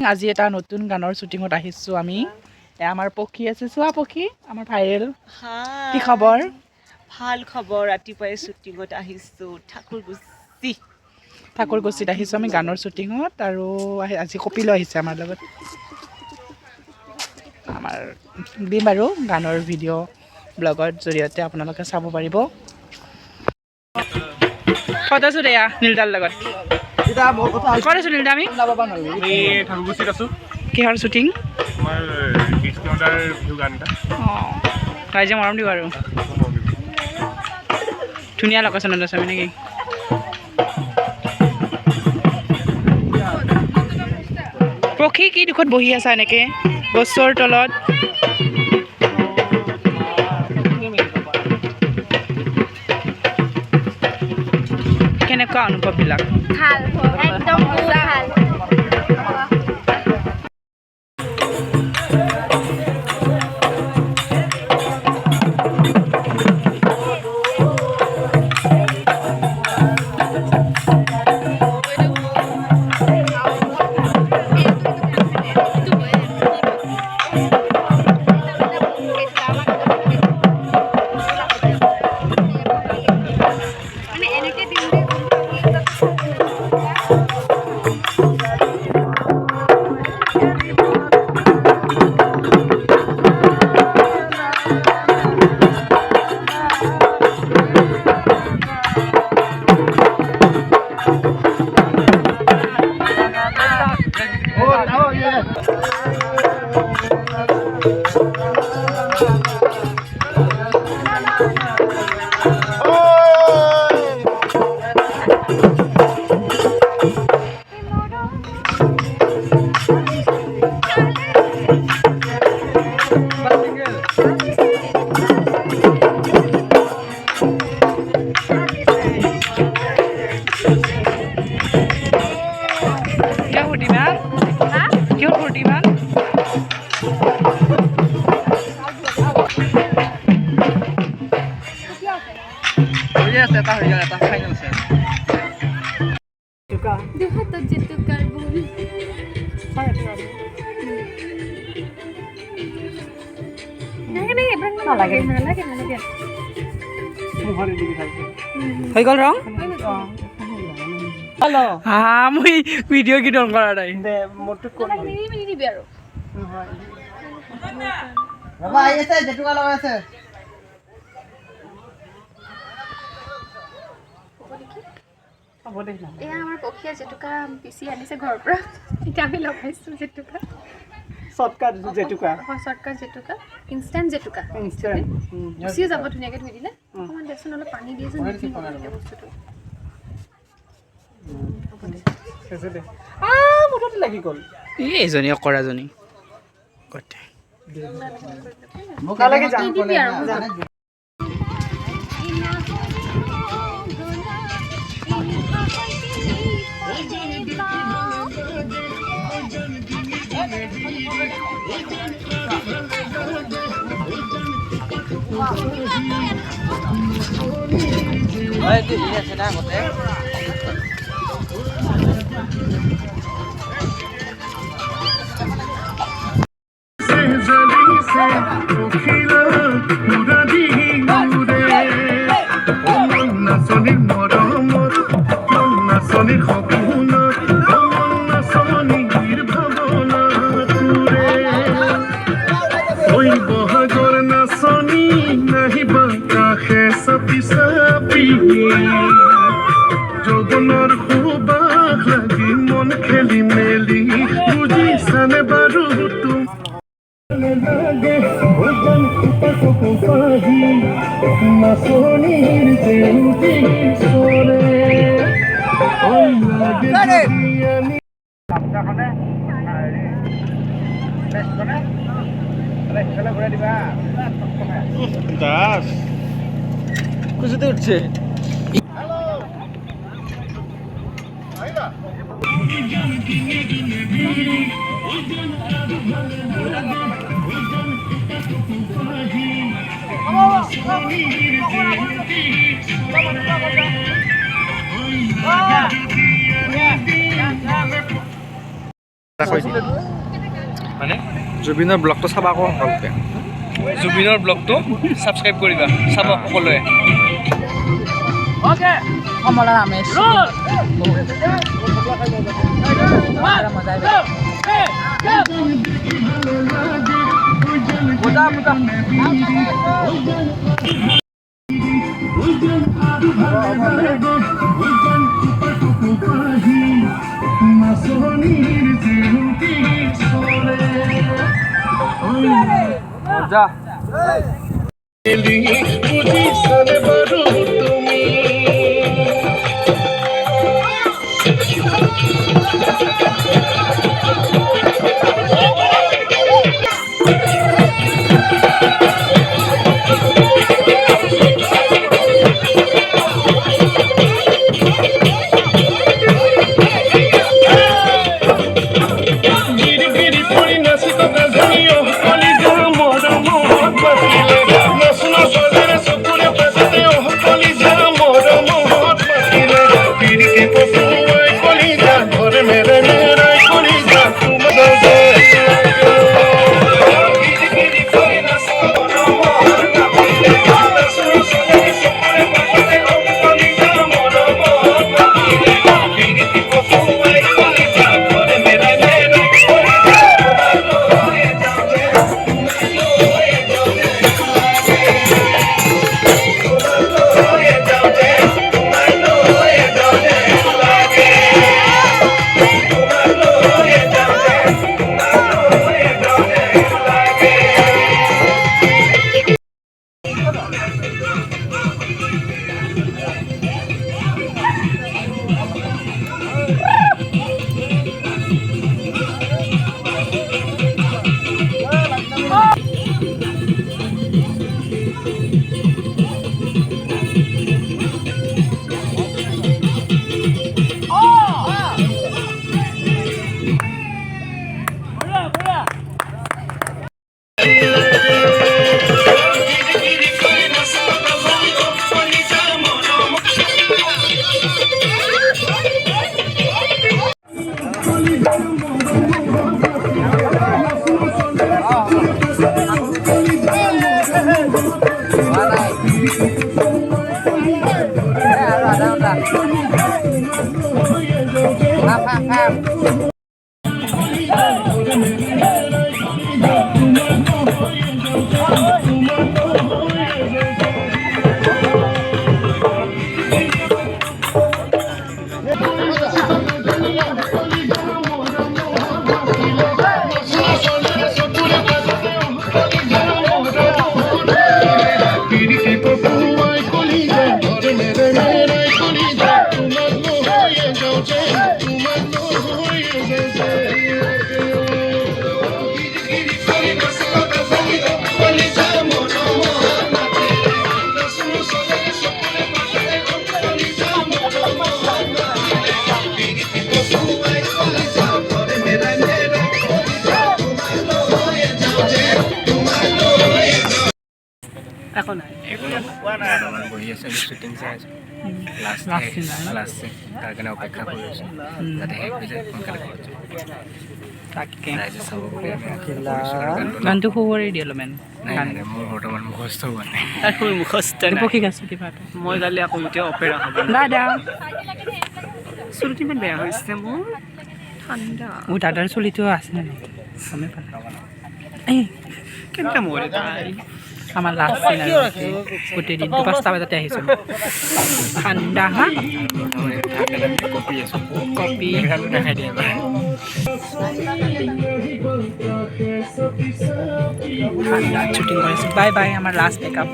আজি এটা নতুন গানৰ শ্বুটিঙত আহিছোঁ আমি। আমাৰ পক্ষী আছে, চোৱা পক্ষী আমাৰ ভাইৰেল। কি খবৰ? ভাল খবৰ। ৰাতিপুৱাই শ্বুটিঙত আহিছোঁ ঠাকুৰকুছিত আহিছোঁ আমি গানৰ শ্বুটিঙত। আৰু আজি কপিলো আহিছে আমাৰ লগত। আমাৰ দিম আৰু গানৰ ভিডিঅ' ব্লগৰ জৰিয়তে আপোনালোকে চাব পাৰিব। ফটোশ্বুট এয়া নীলদাৰ লগত কৰিছোঁ। নীলদা আমি ঠাকুৰকুছিত আছোঁ। কিহৰ শ্বুটিং? আমাৰ ডিস্কাউণ্টাৰ ভিউ গান এটা। অঁ, ৰাইজে মৰম দিব আৰু ধুনীয়া লোকেশ্যনত আছে নেকি? পক্ষী কি দুখত বহি আছা এনেকে গছৰ তলত? কেনেকুৱা অনুভৱবিলাক? ভাল, একদম পুৰা ভাল। হৈ গ'ল ৰং? মই ভিডিঅ' কি কৰা নাই। এয়া আমাৰ পক্ষীয়ে জেতুকা পিচি আনিছে ঘৰৰ পৰা। এতিয়া আমি লগাইছোঁ জেতুকা। শ্বৰ্টকাট জেতুকা, ইনষ্টেণ্ট জেতুকা। গুচিও যাব ধুনীয়াকৈ ধুই দিলে। অকণমান দেচোন অলপ পানী দিয়ে যেন বস্তুটো। মুঠতে লাগি গ'ল এইজনী অকৰাজনী। যৌৱনৰ সুবাস লাগি মন খেলি মেলি বুজিছানে বাৰু খুশিতে উঠছে। মানে জুবিনৰ ব্লগটো চাবা আকৌ সকলোকে জুবিনৰ ব্লগটো ছাবস্ক্ৰাইব কৰিবা চাব সকলোৱে কমলা ৰামেশ যা বুজিছানে বাৰু তুমি একো নাই বহি আছে শ্বুটিং চাই আছোঁ লাষ্ট তাৰ কাৰণে অপেক্ষা কৰি আছোঁ যাতে শেষ হৈ যায় সোনকালে ঘৰত যাওঁ তাকে ৰাইজে চাব বুলি আমি গানটো শুৱৰি দিয়ে অলপমান নাই নাই মোৰ বৰ্তমান মুখস্থ হোৱা নাই একো মুখস্থ নাই পক্ষী গাইছোঁ কিবা এটা মই কালি আকৌ এতিয়া অপেৰা হ'ব দাদা চুলিটো ইমান বেয়া হৈছে মোৰ ঠাণ্ডা দাদাৰ চুলিটো আছে নে নাই গমে পালা এই কেনেকৈ মৰে তাই আমাৰ লাষ্ট চিন আৰু গোটেই দিনটো 5টা বজাতে আহিছোঁ ঠাণ্ডা হা কপি আছোঁ কপি দেখাই দিয়ে শ্বুটিং কৰিছোঁ বাই বাই আমাৰ লাষ্ট মেকআপ